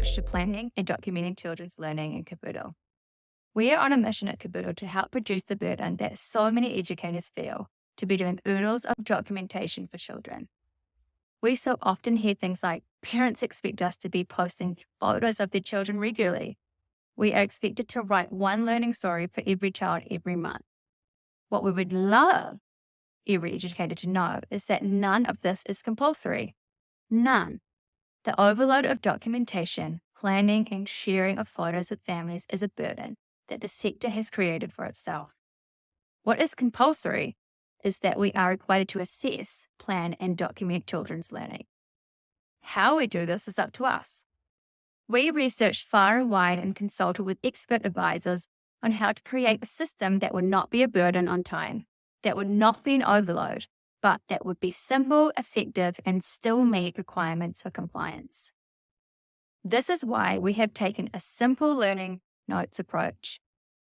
approach to planning and documenting children's learning in Kebudel. We are on a mission at Kebudel to help reduce the burden that so many educators feel to be doing oodles of documentation for children. We so often hear things like, parents expect us to be posting photos of their children regularly. We are expected to write one learning story for every child every month. What we would love every educator to know is that none of this is compulsory. None. The overload of documentation, planning, and sharing of photos with families is a burden that the sector has created for itself. What is compulsory is that we are required to assess, plan, and document children's learning. How we do this is up to us. We researched far and wide and consulted with expert advisors on how to create a system that would not be a burden on time, that would not be an overload, but that would be simple, effective, and still meet requirements for compliance. This is why we have taken a simple learning notes approach,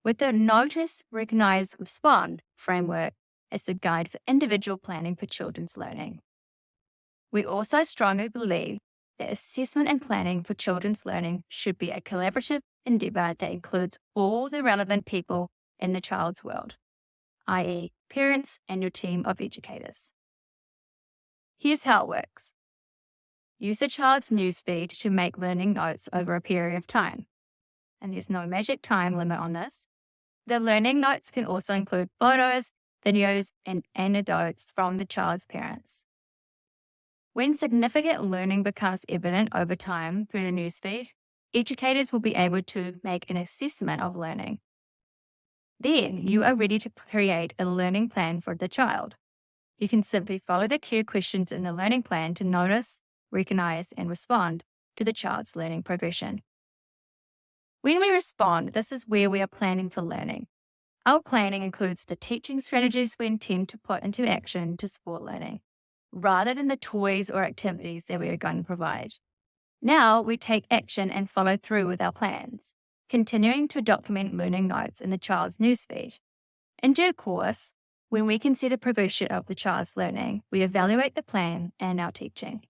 with the Notice, Recognize, Respond framework as the guide for individual planning for children's learning. We also strongly believe that assessment and planning for children's learning should be a collaborative endeavour that includes all the relevant people in the child's world, i.e. parents and your team of educators. Here's how it works. Use the child's newsfeed to make learning notes over a period of time. And there's no magic time limit on this. The learning notes can also include photos, videos, and anecdotes from the child's parents. When significant learning becomes evident over time through the newsfeed, educators will be able to make an assessment of learning. Then you are ready to create a learning plan for the child. You can simply follow the cue questions in the learning plan to notice, recognize, and respond to the child's learning progression. When we respond, this is where we are planning for learning. Our planning includes the teaching strategies we intend to put into action to support learning, rather than the toys or activities that we are going to provide. Now we take action and follow through with our plans, continuing to document learning notes in the child's newsfeed. In due course, when we consider progression of the child's learning, we evaluate the plan and our teaching.